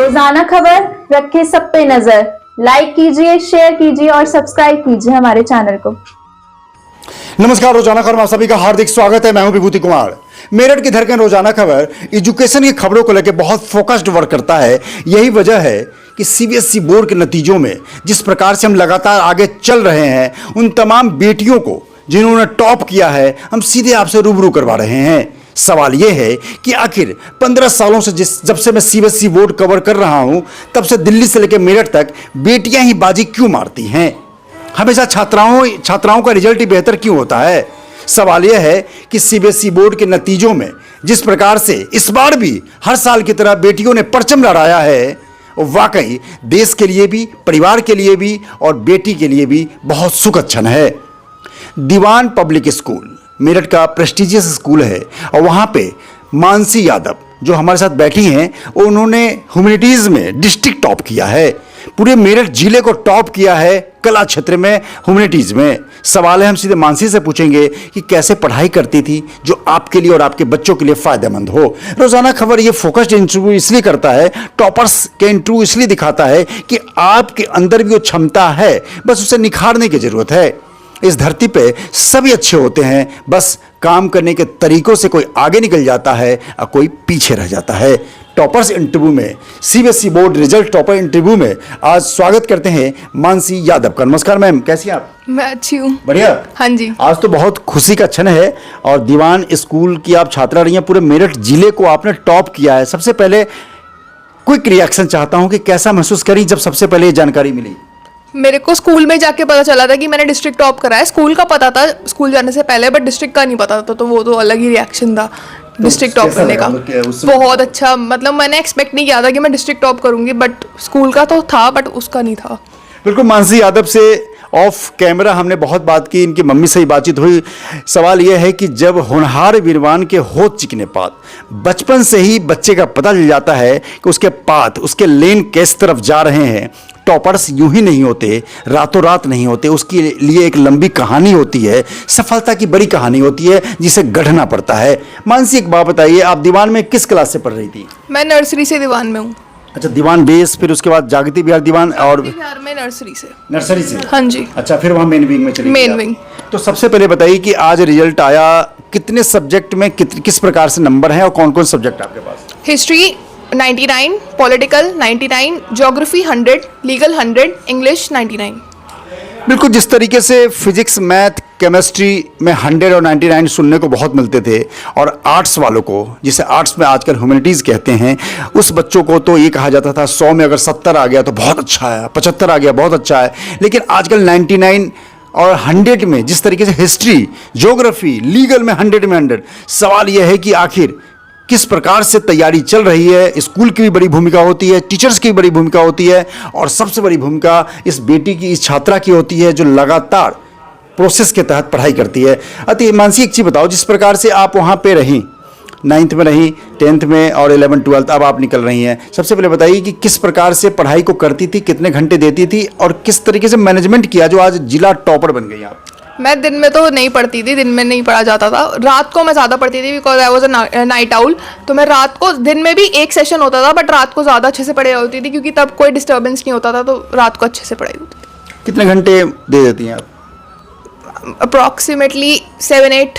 रोजाना खबर रखे सब पे नजर। लाइक कीजिए, शेयर कीजिए और सब्सक्राइब कीजिए हमारे चैनल को। नमस्कार, रोजाना खबर में आप सभी का हार्दिक स्वागत है। मैं हूं विभूति कुमार। मेरठ की धड़कन रोजाना खबर एजुकेशन की खबरों को लेकर बहुत फोकस्ड वर्क करता है। यही वजह है कि सीबीएसई बोर्ड के नतीजों में जिस प्रकार से हम लगातार आगे चल रहे हैं, उन तमाम बेटियों को जिन्होंने टॉप किया है, हम सीधे आपसे रूबरू करवा रहे हैं। सवाल यह है कि आखिर 15 सालों से जब से मैं सीबीएसई बोर्ड कवर कर रहा हूं, तब से दिल्ली से लेकर मेरठ तक बेटियां ही बाजी क्यों मारती हैं? हमेशा छात्राओं का रिजल्ट ही बेहतर क्यों होता है? सवाल यह है कि सीबीएसई बोर्ड के नतीजों में जिस प्रकार से इस बार भी हर साल की तरह बेटियों ने परचम लहराया है, वाकई देश के लिए भी, परिवार के लिए भी और बेटी के लिए भी बहुत सुखद क्षण है। दीवान पब्लिक स्कूल मेरठ का प्रेस्टिजियस स्कूल है और वहाँ पे मानसी यादव जो हमारे साथ बैठी हैं, उन्होंने ह्यूमैनिटीज़ में डिस्ट्रिक्ट टॉप किया है। पूरे मेरठ जिले को टॉप किया है कला क्षेत्र में, ह्यूमैनिटीज़ में। सवाल है, हम सीधे मानसी से पूछेंगे कि कैसे पढ़ाई करती थी जो आपके लिए और आपके बच्चों के लिए फ़ायदेमंद हो। रोज़ाना खबर ये फोकस्ड इंटरव्यू इसलिए करता है, टॉपर्स के इंटरव्यू इसलिए दिखाता है कि आपके अंदर भी वो क्षमता है, बस उसे निखारने की ज़रूरत है। इस धरती पे सभी अच्छे होते हैं, बस काम करने के तरीकों से कोई आगे निकल जाता है और कोई पीछे रह जाता है। टॉपर्स इंटरव्यू में, CBSE board result topper interview में आज स्वागत करते हैं मानसी यादव का। नमस्कार मैम, कैसी हैं आप? मैं अच्छी हूँ। बढ़िया। हाँ जी। आज तो बहुत खुशी का क्षण है और दीवान स्कूल की आप छात्रा रही हैं, पूरे मेरठ जिले को आपने टॉप किया है। सबसे पहले क्विक रिएक्शन चाहता हूँ कि कैसा महसूस करी जब सबसे पहले ये जानकारी मिली? मेरे को स्कूल में जाके पता चला था कि मैंने डिस्ट्रिक्ट टॉप करा है। स्कूल का पता था स्कूल जाने से पहले, बट डिस्ट्रिक्ट का नहीं पता था, तो वो तो अलग ही रिएक्शन था डिस्ट्रिक्ट टॉप करने का। बहुत अच्छा, मतलब मैंने एक्सपेक्ट नहीं किया था कि मैं डिस्ट्रिक्ट टॉप करूंगी, बट स्कूल का तो था बट उसका नहीं था। बिल्कुल। मानसी यादव से ऑफ कैमरा हमने बहुत बात की, इनकी मम्मी से ही बातचीत हुई। सवाल यह है कि जब होनहार वीरवान के होत चिकने पात, बचपन से ही बच्चे का पता चल जाता है कि उसके पात, उसके लेन किस तरफ जा रहे हैं। टॉपर्स यूं ही नहीं होते, रातों रात नहीं होते, उसके लिए एक लंबी कहानी होती है, सफलता की बड़ी कहानी होती है जिसे गढ़ना पड़ता है। मानसी, एक बात बताइए, आप दीवान में किस क्लास से पढ़ रही थी? मैं नर्सरी से दीवान में हूँ। अच्छा, दीवान बेस, फिर उसके बाद जागृति बिहार दीवान और बिहार में नर्सरी से। नर्सरी से? हाँ जी। अच्छा, फिर वहाँ मेन विंग में चली गई? Main wing. तो सबसे पहले बताइए कि आज रिजल्ट आया, कितने सब्जेक्ट में किस प्रकार से नंबर हैं और कौन कौन सब्जेक्ट आपके पास? History 99, political 99, geography 100, legal 100, English 99। बिल्कुल। जिस तरीके से फिजिक्स, मैथ, केमिस्ट्री में 100 और 99 सुनने को बहुत मिलते थे, और आर्ट्स वालों को, जिसे आर्ट्स में आजकल ह्यूमैनिटीज़ कहते हैं, उस बच्चों को तो ये कहा जाता था 100 में अगर 70 आ गया तो बहुत अच्छा है, 75 आ गया बहुत अच्छा है। लेकिन आजकल 99 और 100 में, जिस तरीके से हिस्ट्री, ज्योग्राफी, लीगल में 100 में 100, सवाल यह है कि आखिर किस प्रकार से तैयारी चल रही है? स्कूल की भी बड़ी भूमिका होती है, टीचर्स की भी बड़ी भूमिका होती है, और सबसे बड़ी भूमिका इस बेटी की, इस छात्रा की होती है जो लगातार प्रोसेस के तहत पढ़ाई करती है। अति मानसी, एक चीज़ बताओ, जिस प्रकार से आप वहाँ पे रहीं, 9th में रहीं, 10th में और 11th 12th, अब आप निकल रही हैं, सबसे पहले बताइए कि किस प्रकार से पढ़ाई को करती थी, कितने घंटे देती थी और किस तरीके से मैनेजमेंट किया जो आज जिला टॉपर बन गई आप? मैं दिन में तो नहीं पढ़ती थी, दिन में नहीं पढ़ा जाता था। रात को मैं ज़्यादा पढ़ती थी because I was a night owl. तो मैं रात को, दिन में भी एक सेशन होता था बट रात को ज़्यादा अच्छे से पढ़ाई होती थी क्योंकि तब कोई डिस्टर्बेंस नहीं होता था, तो रात को अच्छे से पढ़ाई होती थी। कितने घंटे दे देती हैं आप? अप्रॉक्सीमेटली 7-8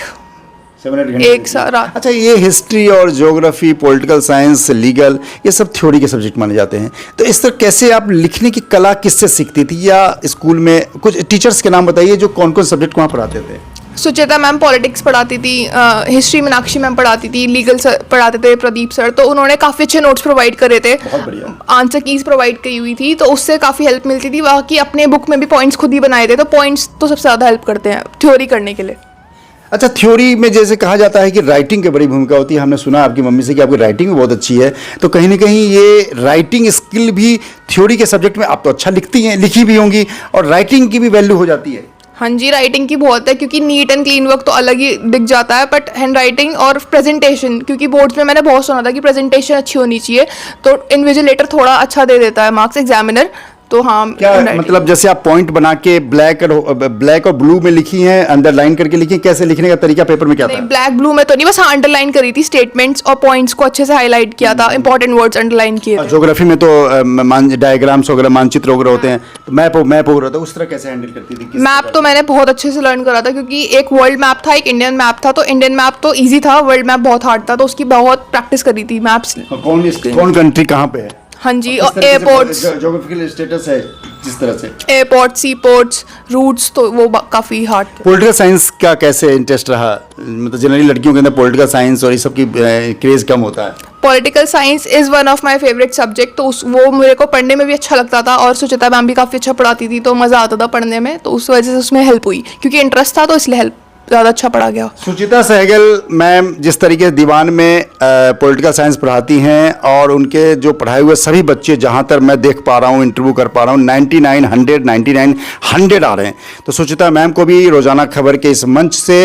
घंटे एक रात। अच्छा, ये हिस्ट्री और ज्योग्राफी, पॉलिटिकल साइंस, लीगल, ये सब थ्योरी के सब्जेक्ट माने जाते हैं, तो इस तरह कैसे आप लिखने की कला किससे सीखती थी? या स्कूल में कुछ टीचर्स के नाम बताइए जो कौन कौन सब्जेक्ट वहाँ पढ़ाते थे? सुचेता मैम पॉलिटिक्स पढ़ाती थी, हिस्ट्री मीनाक्षी मैम पढ़ाती थी, लीगल सर पढ़ाते थे प्रदीप सर, तो उन्होंने काफ़ी अच्छे नोट्स प्रोवाइड करे थे, आंसर कीज प्रोवाइड की हुई थी, तो उससे काफ़ी हेल्प मिलती थी। बाकी अपने बुक में भी पॉइंट्स खुद ही बनाए थे, तो पॉइंट्स तो सबसे ज़्यादा हेल्प करते हैं थ्योरी करने के लिए। अच्छा, थ्योरी में जैसे कहा जाता है कि राइटिंग की बड़ी भूमिका होती है, हमने सुना आपकी मम्मी से कि आपकी राइटिंग भी बहुत अच्छी है, तो कहीं ना कहीं ये राइटिंग स्किल भी थ्योरी के सब्जेक्ट में आप तो अच्छा लिखती हैं, लिखी भी होंगी, और राइटिंग की भी वैल्यू हो जाती है? हाँ जी, राइटिंग की बहुत है क्योंकि नीट एंड क्लीन वर्क तो अलग ही दिख जाता है, बट हैंड राइटिंग और प्रेजेंटेशन, क्योंकि बोर्ड्स में मैंने बहुत सुना था कि प्रेजेंटेशन अच्छी होनी चाहिए, तो इन्विजिलेटर थोड़ा अच्छा दे देता है मार्क्स, एग्जामिनर, तो हाँ क्या handwriting- मतलब जैसे आप पॉइंट बना के ब्लैक और ब्लू में लिखी हैं, अंडरलाइन करके लिखी हैं, कैसे लिखने का तरीका पेपर में क्या नहीं था? ब्लैक ब्लू में तो नहीं, बस हाँ अंडरलाइन करी थी स्टेटमेंट्स और पॉइंट्स को अच्छे से हाईलाइट किया था, इंपॉर्टेंट वर्ड्स अंडरलाइन किए थे। ज्योग्राफी में तो डायग्राम्स वगैरह मानचित्र वगैरह होते हैं, तो मैप वगैरह होता है, उस तरह कैसे हैंडल करती थी? मैप तो मैंने बहुत अच्छे से लर्न करा था, क्योंकि एक वर्ल्ड मैप था, एक इंडियन मैप था। तो इंडियन मैप तो इजी था, वर्ल्ड मैप बहुत हार्ड था, तो उसकी बहुत प्रैक्टिस करी थी मैप्स। कौन कंट्री कहाँ पे है? हाँ जी, किस और तरह से एयरपोर्ट्स, ज्योग्राफिकल स्टेटस है जिस तरह से। एयरपोर्ट, सी पोर्ट्स, रूट्स, तो वो काफी हार्ड थे। पॉलिटिकल साइंस का कैसे इंटरेस्ट रहा? मतलब जनरली लड़कियों के अंदर पॉलिटिकल साइंस और ये सब की क्रेज कम होता है। Political science is one of my favourite subject, तो वो मेरे को पढ़ने में भी अच्छा लगता था, और सुचिता मैम भी काफ़ी अच्छा पढ़ाती थी, तो मज़ा आता था पढ़ने में, तो उस वजह से उसमें हेल्प हुई, क्योंकि इंटरेस्ट था तो इसलिए हेल्प ज़्यादा अच्छा पढ़ा गया। सुचिता सहगल मैम जिस तरीके से दीवान में पॉलिटिकल साइंस पढ़ाती हैं, और उनके जो पढ़ाए हुए सभी बच्चे जहाँ तक मैं देख पा रहा हूँ, इंटरव्यू कर पा रहा हूँ, 99 100 आ रहे हैं। तो सुचिता मैम को भी रोज़ाना खबर के इस मंच से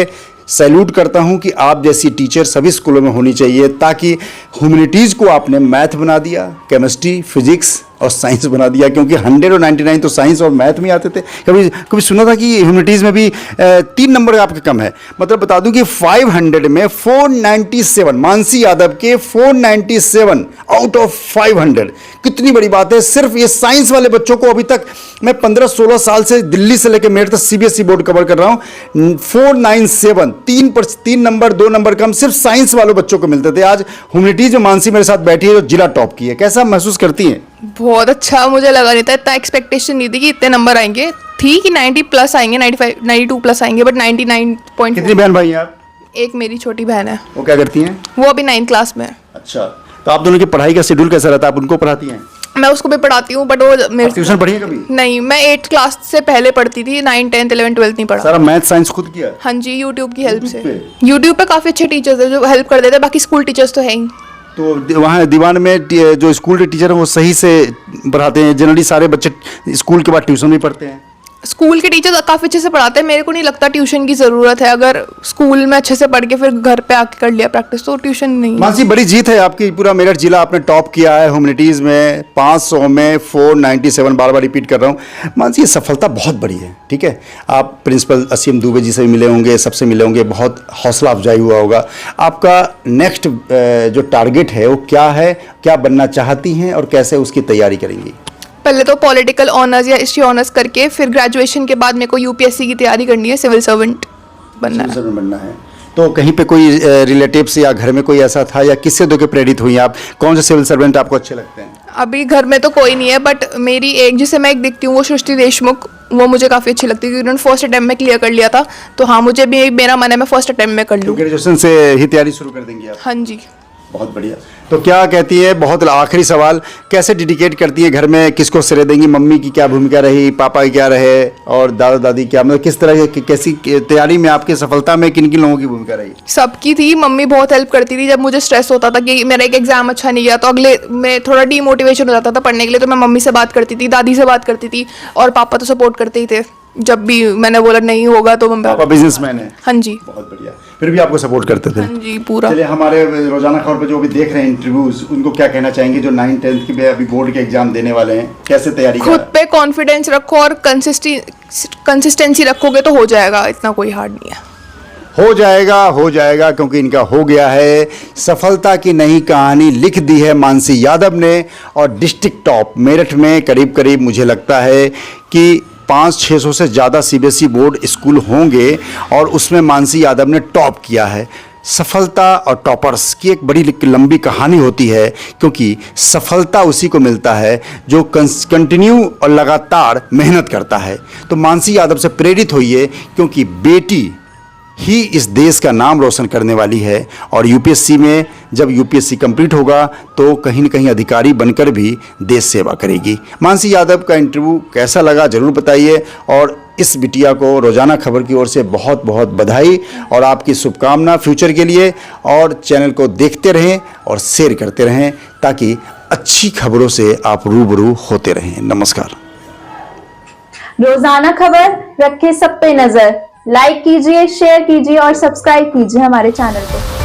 सैल्यूट करता हूं कि आप जैसी टीचर सभी स्कूलों में होनी चाहिए, ताकि ह्यूमैनिटीज़ को आपने मैथ बना दिया, केमिस्ट्री, फिजिक्स और साइंस बना दिया, क्योंकि 100 और 99 तो साइंस और मैथ में आते थे। कभी सुना था कि ह्यूमैनिटीज़ में भी 3 नंबर आपके कम है। मतलब बता दूं कि 500 में 497, मानसी यादव के 497 आउट ऑफ 500, कितनी बड़ी बात है। सिर्फ ये साइंस वाले बच्चों को, अभी तक मैं 15-16 साल से दिल्ली से लेकर मेरठ तक सीबीएसई बोर्ड कवर कर रहा हूँ, 497, 3 नंबर 2 नंबर कम सिर्फ साइंस वाले बच्चों को मिलते थे। आज ह्यूमैनिटीज़ में मानसी मेरे साथ बैठी है जो जिला टॉप की है, कैसा महसूस करती हैं? बहुत अच्छा, मुझे लगा नहीं था, इतना एक्सपेक्टेशन नहीं थी कि इतने नंबर आएंगे। थी कि 90 प्लस आएंगे, 95 92 प्लस आएंगे, बट 99 पॉइंट। कितनी बहन भाई हैं आप? एक मेरी छोटी बहन है, वो क्या करती हैं? वो अभी 9th क्लास में है। अच्छा, तो आप दोनों की पढ़ाई का शेड्यूल कैसा रहता है? आप उनको पढ़ाती हैं? मैं उसको भी पढ़ाती हूँ, बट वो मेरे ट्यूशन पढ़ी है कभी? नहीं, मैं 8th क्लास से पहले पढ़ती थी, 9, 10, 11, 12 नहीं पढ़ा। सारा मैथ साइंस खुद किया? हाँ जी, यूट्यूब की हेल्प से। YouTube यूट्यूब पे काफ़ी अच्छे टीचर्स हैं जो हेल्प कर देते हैं, बाकी स्कूल टीचर्स तो है ही। तो वहाँ दीवान में जो स्कूल के टीचर हैं वो सही से पढ़ाते हैं? जनरली सारे बच्चे स्कूल के बाद ट्यूशन भी पढ़ते हैं? स्कूल के टीचर काफ़ी अच्छे से पढ़ाते हैं, मेरे को नहीं लगता ट्यूशन की ज़रूरत है। अगर स्कूल में अच्छे से पढ़ के फिर घर पे आके कर लिया प्रैक्टिस, तो ट्यूशन नहीं। मानसी, बड़ी जीत है आपकी, पूरा मेरठ जिला आपने टॉप किया है ह्यूमैनिटीज़ में, 500 में 497, बार बार रिपीट कर रहा हूँ। मानसी, ये सफलता बहुत बड़ी है, ठीक है। आप प्रिंसिपल असीम दुबे जी से भी मिले होंगे, सबसे मिले होंगे, बहुत हौसला अफजाई हुआ होगा। आपका नेक्स्ट जो टारगेट है वो क्या है? क्या बनना चाहती हैं और कैसे उसकी तैयारी करेंगी? पहले तो पॉलिटिकल ऑनर्स या हिस्ट्री ऑनर्स करके, फिर ग्रेजुएशन के बाद मेरे को यूपीएससी की तैयारी करनी है, सिविल सर्वेंट बनना है। बनना है। तो कहीं पे कोई रिलेटिव्स या घर में कोई ऐसा था, या किससे दो के प्रेरित हुई आप? कौन से सिविल सर्वेंट आपको अच्छे लगते हैं? अभी घर में तो कोई नहीं है, बट मेरी एक जिसे मैं एक दिखती हूँ वो सृष्टि देशमुख, वो मुझे काफ़ी अच्छी लगती है, क्योंकि उन्होंने फर्स्ट अटेम्प्ट में क्लियर कर लिया था। तो हाँ, मुझे भी मेरा मन है मैं फर्स्ट अटेम्प्ट में कर लूँ। ग्रेजुएशन से ही तैयारी शुरू कर देंगी आप? हाँ जी। बहुत बढ़िया। तो क्या कहती है, बहुत आखिरी सवाल, कैसे डेडिकेट करती है घर में, किसको श्रेय देंगी? मम्मी की क्या भूमिका रही, पापा की क्या रहे, और दादा दादी क्या, मतलब किस तरह की, कैसी तैयारी में आपकी सफलता में किन किन लोगों की भूमिका रही? सबकी थी। मम्मी बहुत हेल्प करती थी, जब मुझे स्ट्रेस होता था कि मेरा एक एग्जाम अच्छा नहीं गया, तो अगले मैं थोड़ा डीमोटिवेशन हो जाता था पढ़ने के लिए, तो मैं मम्मी से बात करती थी, दादी से बात करती थी, और पापा तो सपोर्ट करते ही थे। जब भी मैंने बोला नहीं होगा तो मम्मी। पापा बिजनेसमैन है? हाँ जी। बहुत बढ़िया, फिर भी आपको सपोर्ट करते थे? हाँ जी, पूरा। चलिए, हमारे रोजाना खबर पे जो भी देख रहे हैं इंटरव्यूज, उनको क्या कहना चाहेंगे जो 9th 10th की अभी बोर्ड के एग्जाम देने वाले हैं? कैसे तैयारी खुद करें? पे कॉन्फिडेंस रखो और कंसिस्टेंसी रखोगे तो हो जाएगा, इतना कोई हार्ड नहीं है। हो जाएगा, क्योंकि इनका हो गया है। सफलता की नई कहानी लिख दी है मानसी यादव ने, और डिस्ट्रिक्ट टॉप मेरठ में करीब करीब मुझे लगता है कि 500-600 से ज़्यादा सीबीएसई बोर्ड स्कूल होंगे, और उसमें मानसी यादव ने टॉप किया है। सफलता और टॉपर्स की एक बड़ी लंबी कहानी होती है, क्योंकि सफलता उसी को मिलता है जो कंटिन्यू और लगातार मेहनत करता है। तो मानसी यादव से प्रेरित होइए, क्योंकि बेटी ही इस देश का नाम रोशन करने वाली है, और यूपीएससी में जब यूपीएससी कंप्लीट होगा तो कहीं न कहीं अधिकारी बनकर भी देश सेवा करेगी। मानसी यादव का इंटरव्यू कैसा लगा ज़रूर बताइए, और इस बिटिया को रोजाना खबर की ओर से बहुत बहुत बधाई और आपकी शुभकामना फ्यूचर के लिए। और चैनल को देखते रहें और शेयर करते रहें, ताकि अच्छी खबरों से आप रूबरू होते रहें। नमस्कार। रोजाना खबर रखे सब पे नजर, लाइक कीजिए, शेयर कीजिए और सब्सक्राइब कीजिए हमारे चैनल को।